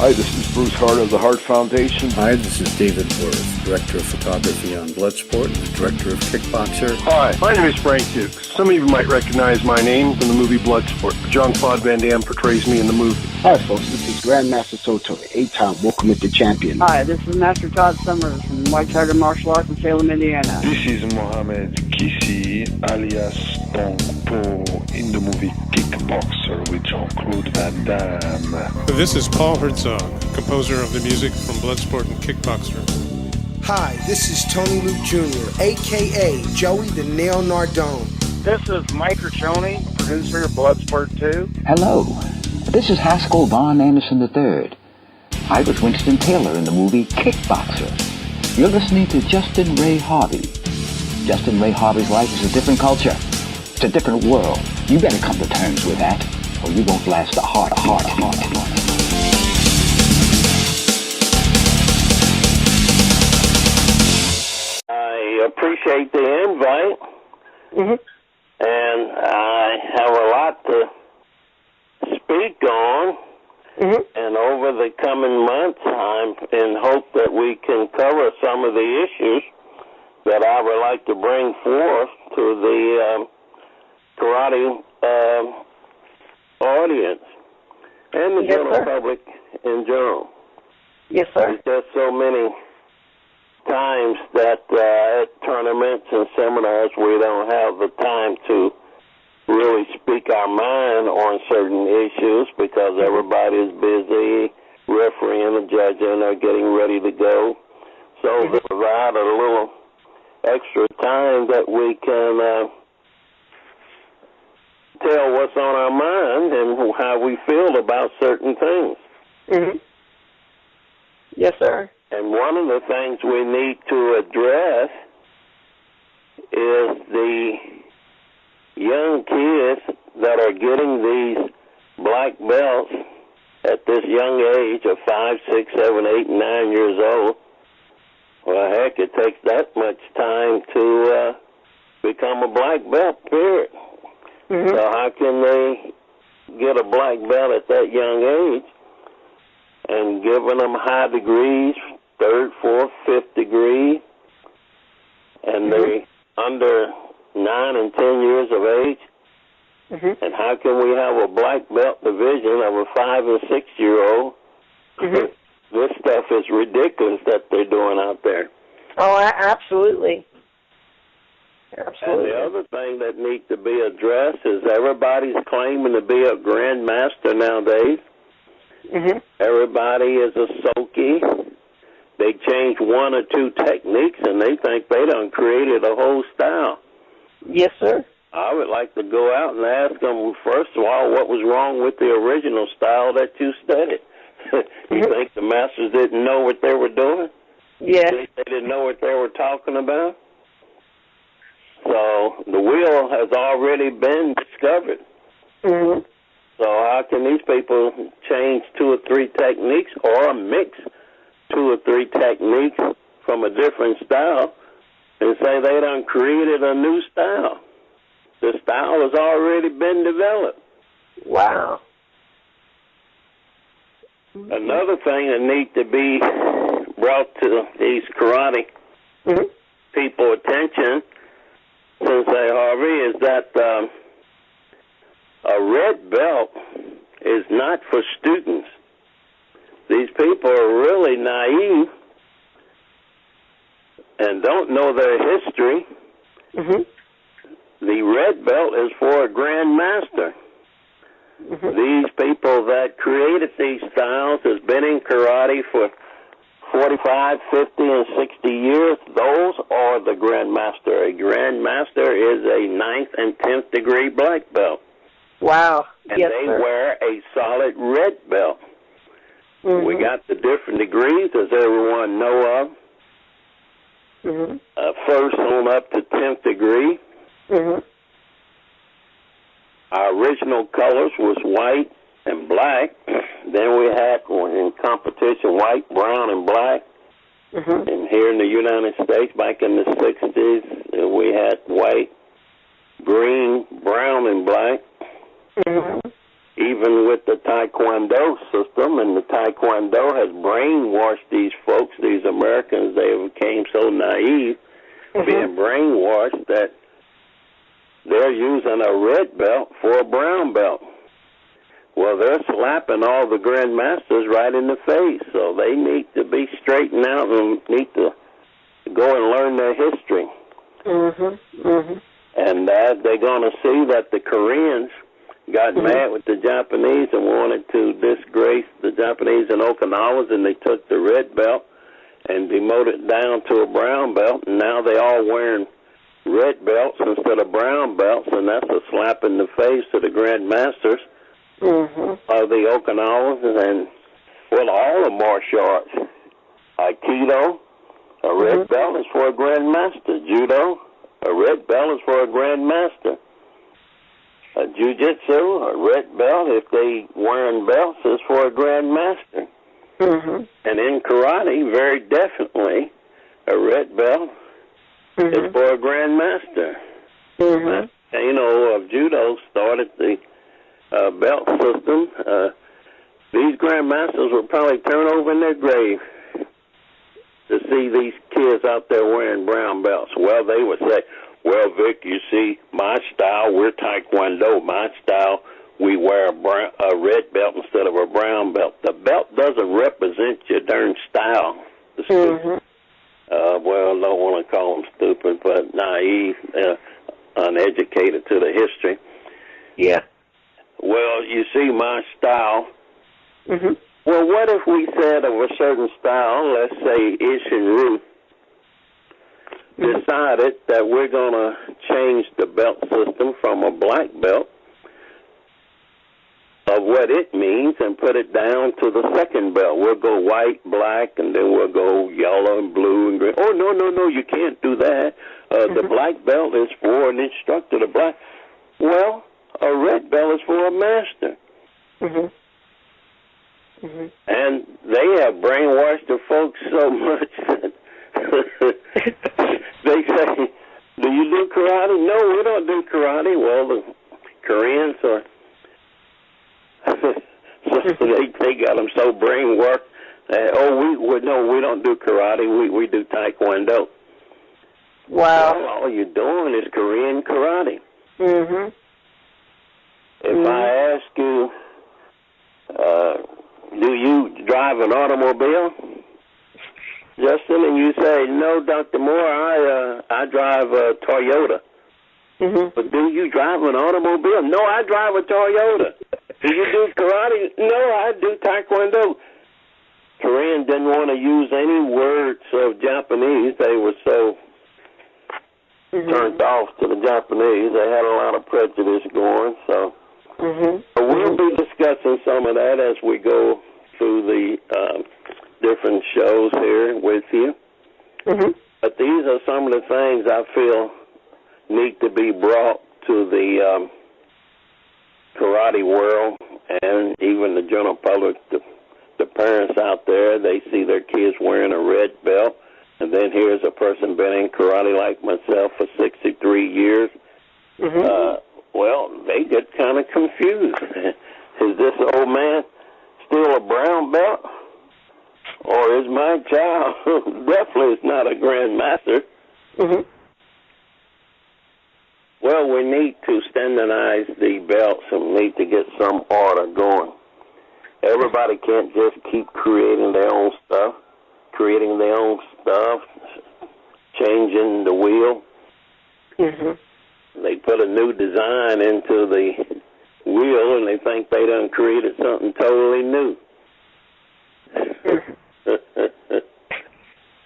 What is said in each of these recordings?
Hi, this is Bruce Hart of the Hart Foundation. Hi, this is David Worth, Director of Photography on Bloodsport and Director of Kickboxer. Hi, my name is Frank Dukes. Some of you might recognize my name from the movie Bloodsport. Jean-Claude Van Damme portrays me in the movie. Hi, folks. This is Grandmaster Soto, 8-time World Committed Champion. Hi, this is Master Todd Summers from White Tiger Martial Arts in Salem, Indiana. This is Mohamed Kissi, alias Tong Po, in the movie Kickboxer with Jean-Claude Van Damme. This is Paul Herzog, composer of the music from Bloodsport and Kickboxer. Hi, this is Tony Luke Jr., a.k.a. Joey the Nail Nardone. This is Mike Riccioni, producer of Bloodsport 2. Hello, this is Haskell Von Anderson III. I was Winston Taylor in the movie Kickboxer. You're listening to Justin Ray Harvey. Justin Ray Harvey's life is a different culture. It's a different world. You better come to terms with that, or you won't last a heart. I appreciate the invite, and I have a lot to speak on, and over the coming months, I'm in hope that we can cover some of the issues that I would like to bring forth to the karate audience and the general public in general. Yes, sir. There's just so many times that at tournaments and seminars we don't have the time to really speak our mind on certain issues because everybody's busy refereeing and judging or getting ready to go. So to provide a little extra time that we can tell what's on our mind and how we feel about certain things. Yes, sir. And one of the things we need to address is the young kids that are getting these black belts at this young age of 5, 6, 7, 8, and 9 years old. Well, heck, it takes that much time to become a black belt, period. So how can they get a black belt at that young age and giving them high degrees, 3rd, 4th, 5th degree, and they're under 9 and 10 years of age? And how can we have a black belt division of a 5 and 6 year old? This stuff is ridiculous that they're doing out there. Oh, absolutely. And the other thing that needs to be addressed is everybody's claiming to be a grandmaster nowadays. Everybody is a soaky. They change 1 or 2 techniques and they think they done created a whole style. Yes, sir. I would like to go out and ask them, first of all, what was wrong with the original style that you studied? You think the masters didn't know what they were doing? Yes. They didn't know what they were talking about? So the wheel has already been discovered. So how can these people change 2 or 3 techniques or mix 2 or 3 techniques from a different style and say they done created a new style? The style has already been developed. Wow. Another thing that needs to be brought to these karate people attention, Sensei Harvey, is that a red belt is not for students. These people are really naive and don't know their history. The red belt is for a grandmaster. These people that created these styles has been in karate for 45, 50, and 60 years. Those are the grandmaster. A grandmaster is a 9th and 10th degree black belt. Wow. And they wear a solid red belt. We got the different degrees, as everyone know of. First on up to 10th degree. Our original colors was white and black. Then we had, in competition, white, brown, and black. And here in the United States, back in the 60s, we had white, green, brown, and black. even with the Taekwondo system, and the Taekwondo has brainwashed these folks, these Americans. They became so naive, being brainwashed, that they're using a red belt for a brown belt. Well, they're slapping all the grandmasters right in the face, so they need to be straightened out and need to go and learn their history. And they're going to see that the Koreans got mad with the Japanese and wanted to disgrace the Japanese in Okinawa, and they took the red belt and demoted it down to a brown belt, and now they all wearing red belts instead of brown belts, and that's a slap in the face to the grandmasters of the Okinawans and, well, all the martial arts. Aikido, a red belt is for a grandmaster. Judo, a red belt is for a grandmaster. Jiu-jitsu, a red belt, if they wearing belts, is for a grandmaster. And in karate, very definitely, a red belt is for a grandmaster. You know, judo started the belt system. These grandmasters would probably turn over in their grave to see these kids out there wearing brown belts. Well, they would say, well, Vic, you see, my style, we're Taekwondo. My style, we wear a red belt instead of a brown belt. The belt doesn't represent your darn style. Well, I don't want to call them stupid, but naive, uneducated to the history. Yeah. Well, you see, my style. Well, what if we said of a certain style, let's say Ishinru, decided that we're going to change the belt system from a black belt of what it means and put it down to the second belt. We'll go white, black, and then we'll go yellow and blue and green. Oh, no, you can't do that. The black belt is for an instructor. The black, well, a red belt is for a master. And they have brainwashed the folks so much that they say, do you do karate? No, we don't do karate. Well, the Koreans are, so they got them so brainwashed that, no, we don't do karate. We do Taekwondo. Wow. Well, all you're doing is Korean karate. If I ask you, do you drive an automobile, Justin, and you say, no, Dr. Moore, I drive a Toyota. But do you drive an automobile? No, I drive a Toyota. Do you do karate? No, I do Taekwondo. Korean didn't want to use any words of Japanese. They were so turned off to the Japanese. They had a lot of prejudice going, so we'll be discussing some of that as we go through the different shows here with you. But these are some of the things I feel need to be brought to the karate world and even the general public. The parents out there, they see their kids wearing a red belt, and then here's a person been in karate like myself for 63 years. Well, they get kind of confused. Is this old man still a brown belt? Or is my child definitely is not a grandmaster? Well, we need to standardize the belts and we need to get some order going. Everybody can't just keep creating their own stuff, changing the wheel. They put a new design into the wheel and they think they done created something totally new.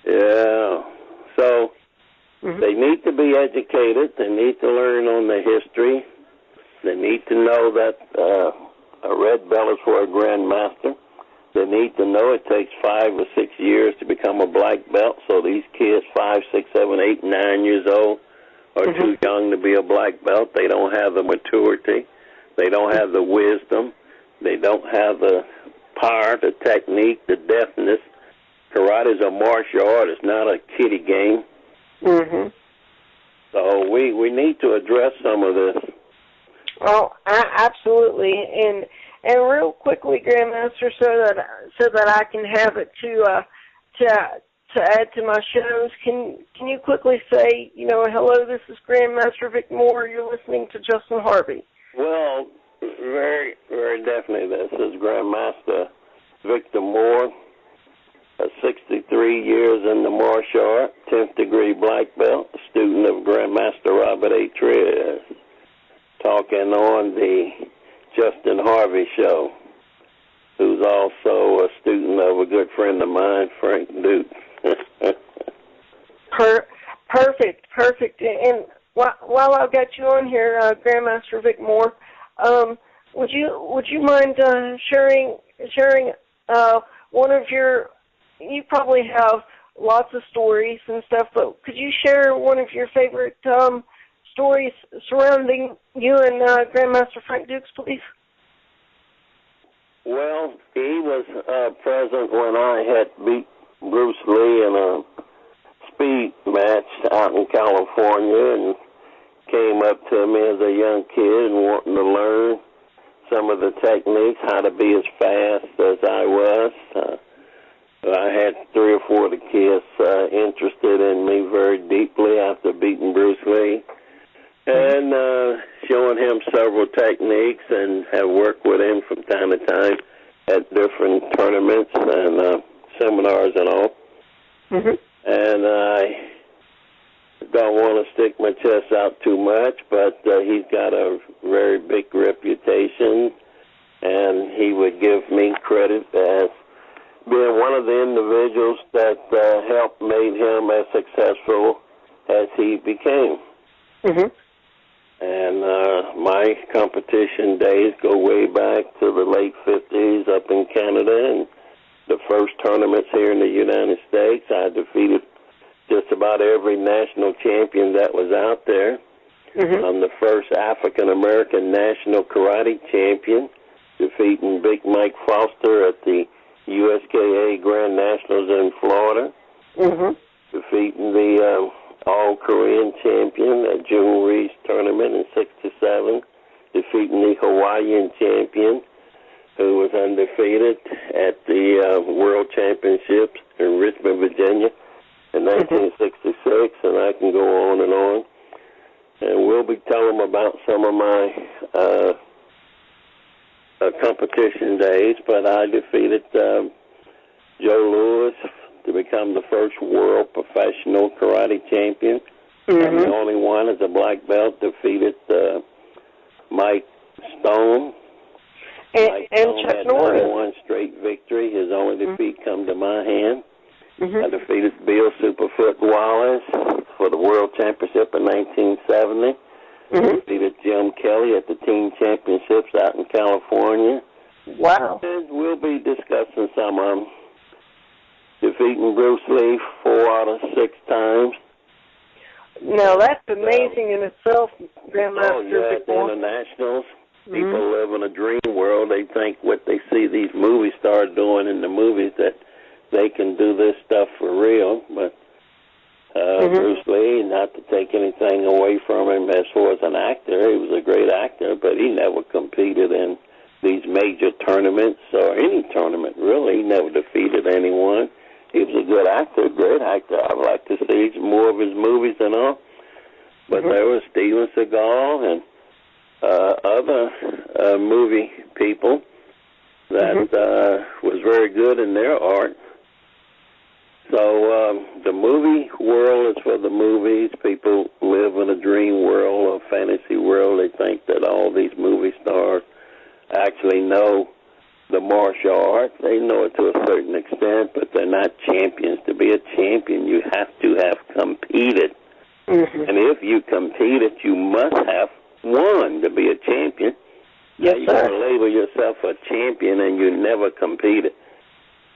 Yeah. So they need to be educated. They need to learn on the history. They need to know that a red belt is for a grandmaster. They need to know it takes 5 or 6 years to become a black belt. So these kids, 5, 6, 7, 8, 9 years old, are too young to be a black belt. They don't have the maturity. They don't have the wisdom. They don't have the power, the technique, the deftness. Karate is a martial art. It's not a kiddie game. So we need to address some of this. Oh, absolutely. And And real quickly, Grandmaster, so that I can have it to add to my shows, can you quickly say, hello, this is Grandmaster vicmore. You're listening to Justin Harvey. Well, very, very definitely. This is Grandmaster vicmore, 63 years in the martial art, 10th degree black belt, student of Grandmaster Robert A. Trier, talking on the Justin Harvey show, who's also a student of a good friend of mine, Frank Duke. Perfect. And while I've got you on here, Grandmaster vicmore, would you mind sharing one of your? You probably have lots of stories and stuff, but could you share one of your favorite stories surrounding you and Grandmaster Frank Dukes, please? Well, he was present when I had beat Bruce Lee in a speed match out in California, and came up to me as a young kid and wanting to learn some of the techniques, how to be as fast as I was. I had 3 or 4 of the kids interested in me very deeply after beating Bruce Lee, and showing him several techniques, and have worked with him from time to time at different tournaments and seminars and all. Mm-hmm. And I don't want to stick my chest out too much, but he's got a very big reputation, and he would give me credit as being one of the individuals that helped made him as successful as he became. Mm-hmm. And my competition days go way back to the late 50s up in Canada, and the first tournaments here in the United States. I defeated just about every national champion that was out there. Mm-hmm. I'm the first African-American national karate champion, defeating Big Mike Foster at the USKA Grand Nationals in Florida, mm-hmm. defeating the All-Korean champion at June Reed's tournament in 1967, defeating the Hawaiian champion, who was undefeated at the World Championships in Richmond, Virginia in 1966, mm-hmm. and I can go on. And we'll be telling them about some of my competition days, but I defeated Joe Louis to become the first world professional karate champion. Mm-hmm. And the only one as a black belt, defeated Mike Stone. Mike Stone had 91 straight victory. His only defeat come to my hand. Mm-hmm. I defeated Bill Superfoot Wallace for the World Championship in 1970. Mm-hmm. Defeated Jim Kelly at the team championships out in California. Wow. And we'll be discussing some of them. Defeating Bruce Lee 4 out of 6 times. Now, that's amazing in itself, Grandmaster. Oh, yeah, at the internationals. Mm-hmm. People live in a dream world. They think what they see these movie stars doing in the movies, that they can do this stuff for real. But mm-hmm. Bruce Lee, not to take anything away from him as far as an actor, he was a great actor, but he never competed in these major tournaments or any tournament, really. He never defeated anyone. He was a good actor, great actor. I'd like to see more of his movies and all. But mm-hmm. there was Steven Seagal and other movie people that mm-hmm. Was very good in their art. So the movie world is for the movies. People live in a dream world, a fantasy world. They think that all these movie stars actually know the martial arts. They know it to a certain extent, but they're not champions. To be a champion, you have to have competed. Mm-hmm. And if you competed, you must have won to be a champion. Yes, you can label yourself a champion and you never competed.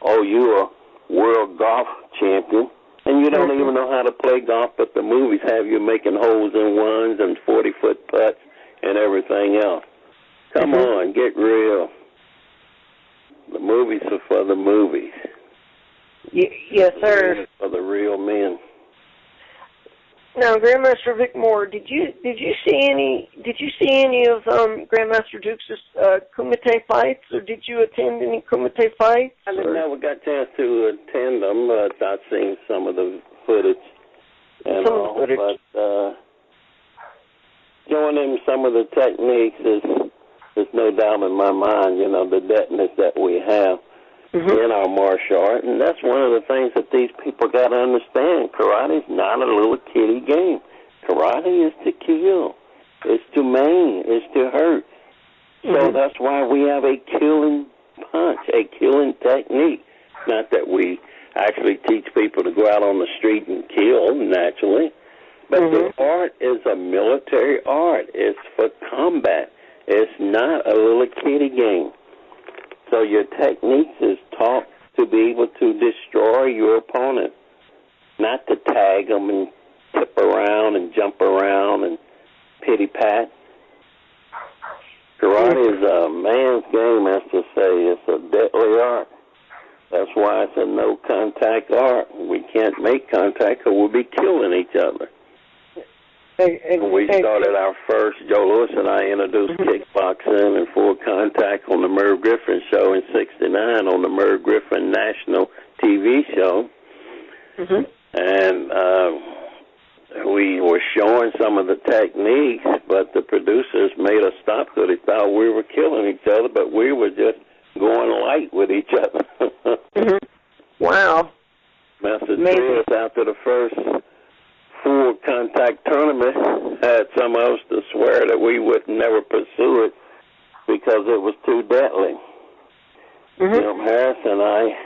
Oh, you're a world golf champion, and you don't mm-hmm. even know how to play golf, but the movies have you making holes in ones and 40-foot putts and everything else. Come mm-hmm. on, get real. The movies are for the movies. Yes, sir. For the real men. Now, Grandmaster Vicmore, did you see any of Grandmaster Duke's Kumite fights, or did you attend any Kumite fights? I never got a chance to attend them, but I've seen some of the footage and all. But showing them some of the techniques is no doubt in my mind. You know, the depthness that we have in our martial art, and that's one of the things that these people got to understand. Karate is not a little kiddie game. Karate is to kill, it's to maim, it's to hurt. So that's why we have a killing punch, a killing technique. Not that we actually teach people to go out on the street and kill naturally, but the art is a military art. It's for combat. It's not a little kiddie game. So your techniques is taught to be able to destroy your opponent, not to tag them and tip around and jump around and pity-pat. Karate is a man's game, as to say. It's a deadly art. That's why it's a no-contact art. We can't make contact because we'll be killing each other. When we started our first, Joe Louis and I introduced kickboxing and full contact on the Merv Griffin show in '69 on the Merv Griffin National TV show. And we were showing some of the techniques, but the producers made us stop because they thought we were killing each other, but we were just going light with each other. Wow. Master Trias, after the first full contact tournament, had some of us to swear that we would never pursue it because it was too deadly. Jim Harris and I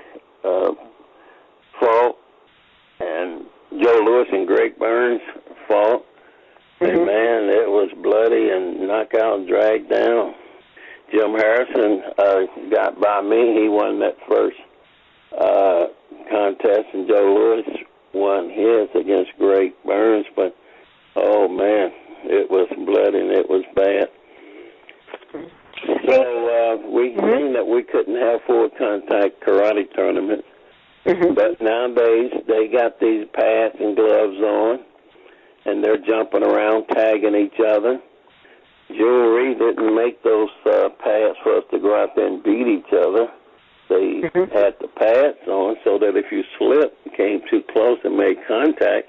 fought, and Joe Louis and Greg Burns fought, and man, it was bloody and knockout, dragged down. Jim Harrison got by me. He won that first contest, and Joe Louis won his against Greg Burns, but oh man, it was bloody and it was bad. So we seen that we couldn't have full contact karate tournaments, but nowadays they got these pads and gloves on, and they're jumping around, tagging each other. Jewelry didn't make those pads for us to go out there and beat each other. They had the pads on so that if you slipped, came too close and made contact,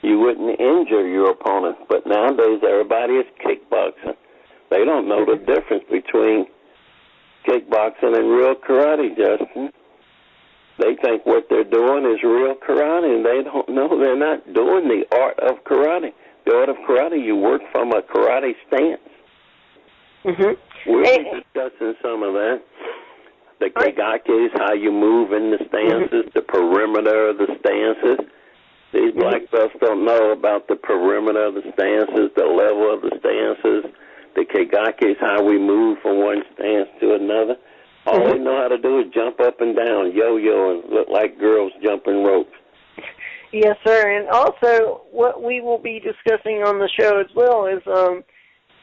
you wouldn't injure your opponent. But nowadays, everybody is kickboxing. They don't know the difference between kickboxing and real karate, Justin. They think what they're doing is real karate, and they don't know they're not doing the art of karate. The art of karate, you work from a karate stance. We'll be discussing some of that. The kegakis, how you move in the stances, the perimeter of the stances. These black belts don't know about the perimeter of the stances, the level of the stances. The kegakis, how we move from one stance to another. All they know how to do is jump up and down, yo-yo, and look like girls jumping ropes. Yes, sir. And also, what we will be discussing on the show as well is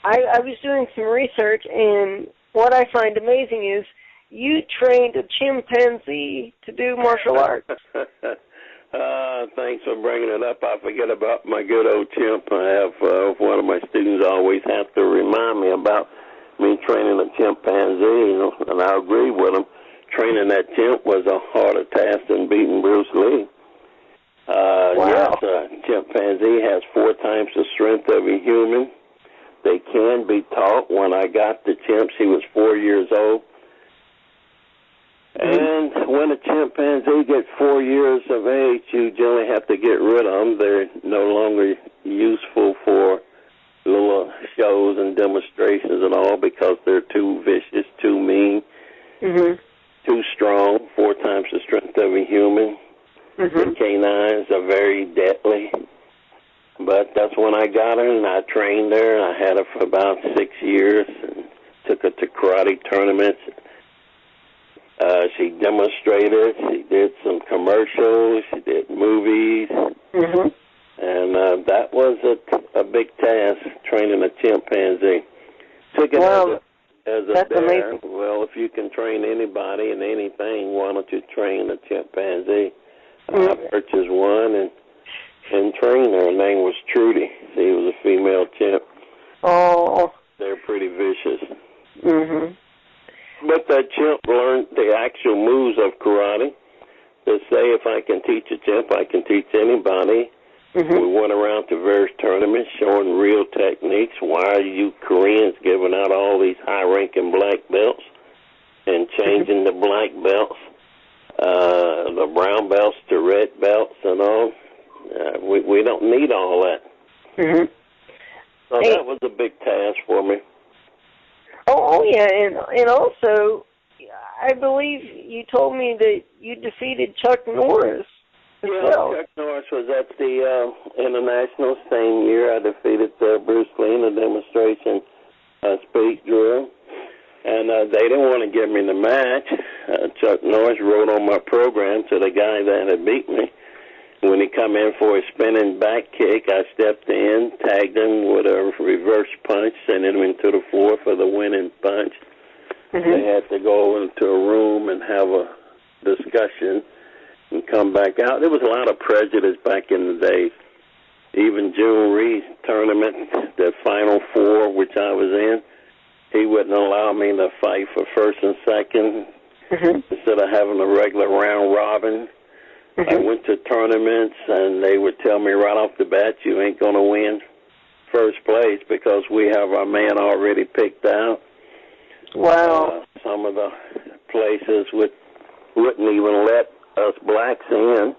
I was doing some research, and what I find amazing is you trained a chimpanzee to do martial arts. Thanks for bringing it up. I forget about my good old chimp. I have one of my students always have to remind me about me training a chimpanzee, and I agree with him. Training that chimp was a harder task than beating Bruce Lee. Yes, a chimpanzee has 4 times the strength of a human. They can be taught. When I got the chimp, she was 4 years old. And when a chimpanzee gets 4 years of age, you generally have to get rid of them. They're no longer useful for little shows and demonstrations and all because they're too vicious, too mean, too strong, 4 times the strength of a human. The canines are very deadly. But that's when I got her, and I trained her, and I had her for about 6 years and took her to karate tournaments. She demonstrated, she did some commercials, she did movies, and that was a big task, training a chimpanzee. Took it as a dare. Amazing. Well, if you can train anybody and anything, why don't you train a chimpanzee? I purchased one, and and trained her. Her name was Trudy. She was a female chimp. Oh. They're pretty vicious. Mhm. But that chimp learned the actual moves of karate. To say if I can teach a chimp, I can teach anybody. We went around to various tournaments showing real techniques. Why are you Koreans giving out all these high-ranking black belts and changing the black belts, the brown belts to red belts and all? We don't need all that. So that was a big task for me. Oh yeah, and also, I believe you told me that you defeated Chuck Norris. Chuck Norris was at the International same year. I defeated Bruce Lee in a demonstration speed drill, and they didn't want to give me the match. Chuck Norris wrote on my program to the guy that had beat me. When he come in for a spinning back kick, I stepped in, tagged him with a reverse punch, sent him into the floor for the winning punch. They had to go into a room and have a discussion and come back out. There was a lot of prejudice back in the day. Even June Reed's tournament, the Final Four, which I was in, he wouldn't allow me to fight for first and second instead of having a regular round robin. I went to tournaments, and they would tell me right off the bat, you ain't going to win first place because we have our man already picked out. Wow. Some of the places wouldn't even let us blacks in.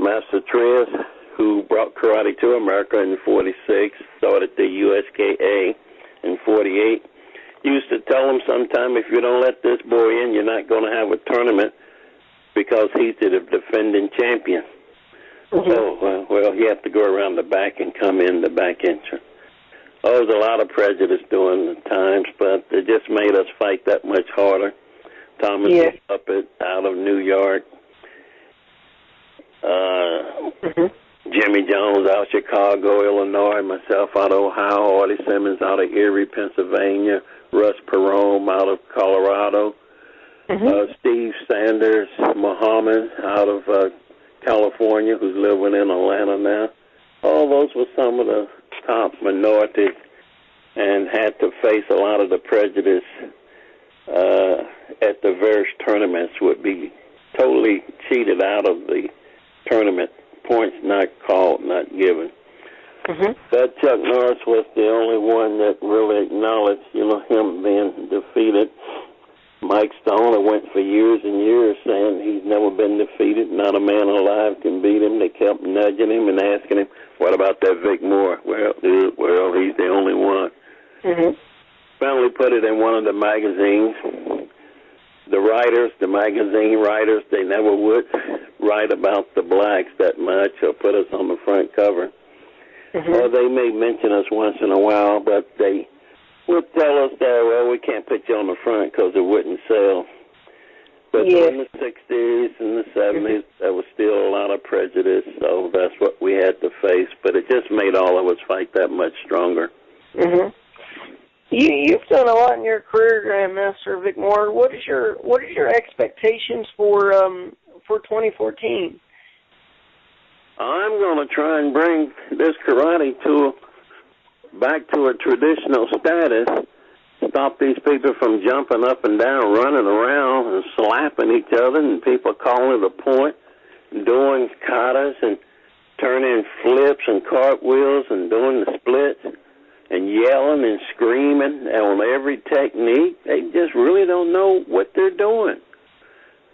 Master Triz, who brought karate to America in 46, started the USKA in 48, used to tell them sometime, if you don't let this boy in, you're not going to have a tournament, because he's the defending champion. So, well, you have to go around the back and come in the back entrance. There was a lot of prejudice during the times, but it just made us fight that much harder. Thomas Puppet out of New York. Jimmy Jones out of Chicago, Illinois. Myself out of Ohio. Artie Simmons out of Erie, Pennsylvania. Russ Perone out of Colorado. Steve Sanders, Muhammad out of California, who's living in Atlanta now. All those were some of the top minorities and had to face a lot of the prejudice at the various tournaments, would be totally cheated out of the tournament, points not called, not given. But Chuck Norris was the only one that really acknowledged, him being defeated. Mike Stone went for years and years saying he's never been defeated. Not a man alive can beat him. They kept nudging him and asking him, what about that vicmore? Well, he's the only one. Finally put it in one of the magazines. The magazine writers, they never would write about the blacks that much or put us on the front cover. Or they may mention us once in a while, but they would tell us that, well, we can't put you on the front because it wouldn't sell. But in the 60s and the 70s, there was still a lot of prejudice, so that's what we had to face. But it just made all of us fight that much stronger. You've done a lot in your career, Grandmaster vicmore. What is your expectations for 2014? I'm going to try and bring this karate back to a traditional status, stop these people from jumping up and down, running around and slapping each other, and people calling it a point, doing katas and turning flips and cartwheels and doing the splits and yelling and screaming on every technique. They just really don't know what they're doing.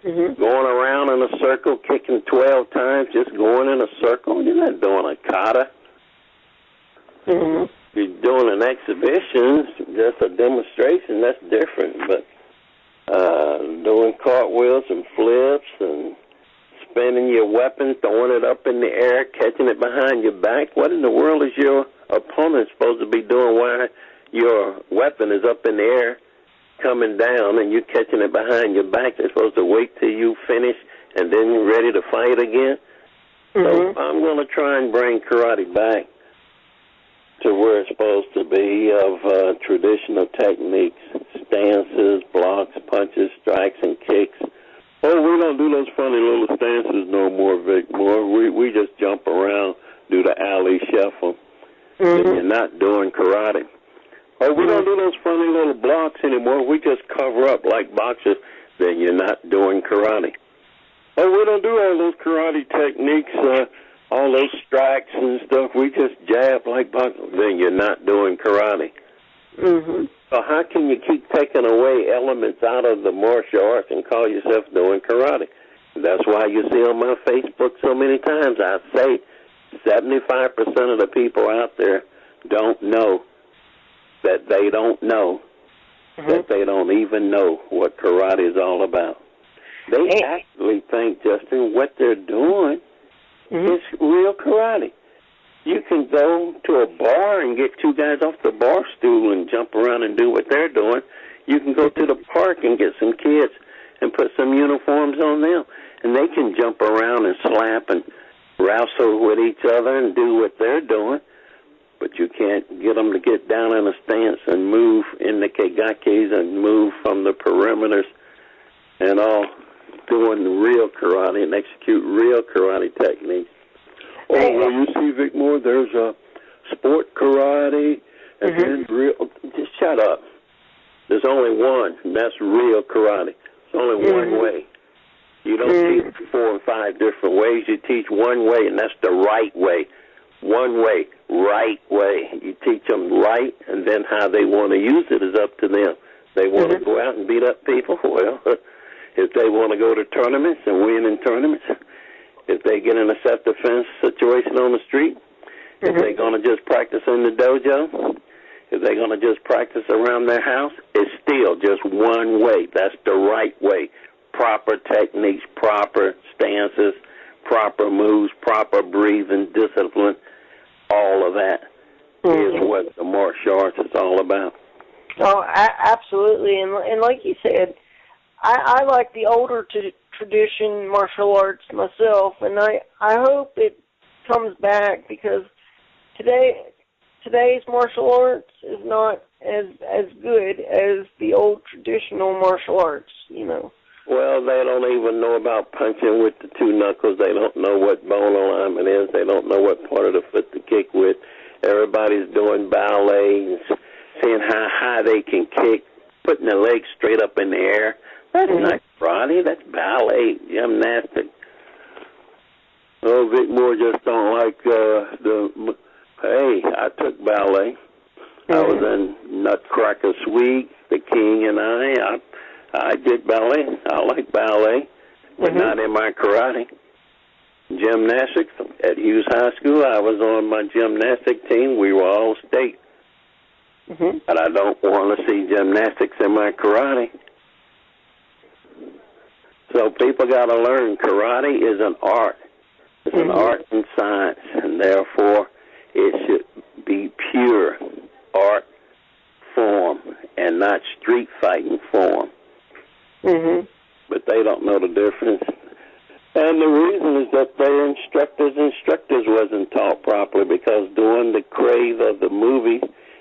Going around in a circle, kicking 12 times, just going in a circle. You're not doing a kata. You're doing an exhibition, just a demonstration, that's different. But doing cartwheels and flips and spinning your weapon, throwing it up in the air, catching it behind your back. What in the world is your opponent supposed to be doing while your weapon is up in the air, coming down, and you're catching it behind your back? They're supposed to wait till you finish and then ready to fight again. So I'm going to try and bring karate back to where it's supposed to be, of traditional techniques, stances, blocks, punches, strikes, and kicks. Oh, we don't do those funny little stances no more, vicmore. We just jump around. we don't do all those karate techniques, all those strikes and stuff. We just jab like boxing. Then you're not doing karate. Mm-hmm. So how can you keep taking away elements out of the martial arts and call yourself doing karate? That's why you see on my Facebook so many times I say 75% of the people out there don't know that they don't know that they don't even know what karate is all about. They actually think, Justin, what they're doing is real karate. You can go to a bar and get two guys off the bar stool and jump around and do what they're doing. You can go to the park and get some kids and put some uniforms on them, and they can jump around and slap and wrestle with each other and do what they're doing. But you can't get them to get down in a stance and move in the kegakis and move from the perimeters and all, doing real karate and execute real karate techniques. Oh, well, you see, vicmore, there's a sport karate and then real. Just shut up. There's only one, and that's real karate. It's only one way. You don't teach 4 or 5 different ways. You teach one way, and that's the right way. One way, right way. You teach them right, and then how they want to use it is up to them. They want to go out and beat up people, well, if they want to go to tournaments and win in tournaments, if they get in a self-defense situation on the street, if they're going to just practice in the dojo, if they're going to just practice around their house, it's still just one way. That's the right way. Proper techniques, proper stances, proper moves, proper breathing, discipline, all of that is what the martial arts is all about. Oh, absolutely. And like you said, I like the older tradition martial arts myself, and I hope it comes back, because today's martial arts is not as good as the old traditional martial arts, you know. Well, they don't even know about punching with the 2 knuckles. They don't know what bone alignment is. They don't know what part of the foot to kick with. Everybody's doing ballet and seeing how high they can kick, putting their legs straight up in the air. That's not karate. That's ballet, gymnastics. Oh, vicmore just don't like Hey, I took ballet. I was in Nutcracker Suite, The King and I did ballet. I like ballet, but not in my karate. Gymnastics at Hughes High School, I was on my gymnastic team. We were all state. But I don't want to see gymnastics in my karate. So people got to learn karate is an art. It's an art and science, and therefore it should be pure art form and not street fighting form. But they don't know the difference. And the reason is that their instructors wasn't taught properly, because during the crave of the movie,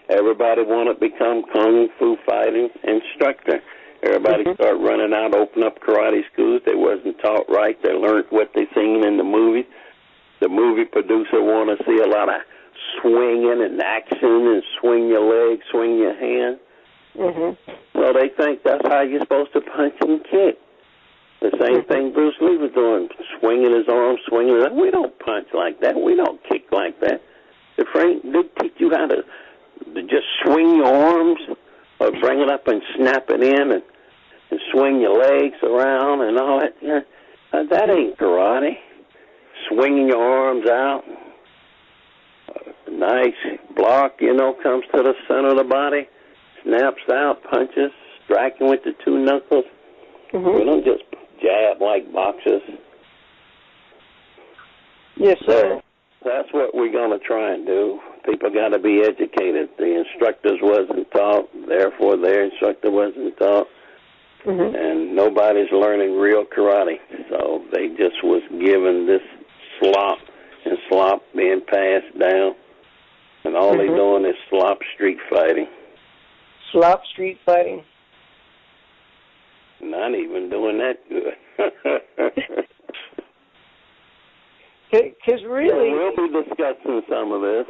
everybody wanted to become kung fu fighting instructor. Everybody started running out, open up karate schools. They wasn't taught right. They learned what they seen in the movie. The movie producer want to see a lot of swinging and action and swing your legs, swing your hand. Well, they think that's how you're supposed to punch and kick. The same thing Bruce Lee was doing, swinging his arms, swinging his arms. We don't punch like that. We don't kick like that. If Frank did teach you how to just swing your arms or bring it up and snap it in and swing your legs around and all that, that ain't karate. Swinging your arms out, nice block, comes to the center of the body, snaps out, punches, striking with the 2 knuckles. We don't just jab like boxers. Yes, sir. So that's what we're going to try and do. People got to be educated. The instructors wasn't taught, therefore their instructor wasn't taught. And nobody's learning real karate. So they just was given this slop being passed down. And all they doing is slop street fighting. Slop street fighting. Not even doing that good. Because really... We'll be discussing some of this.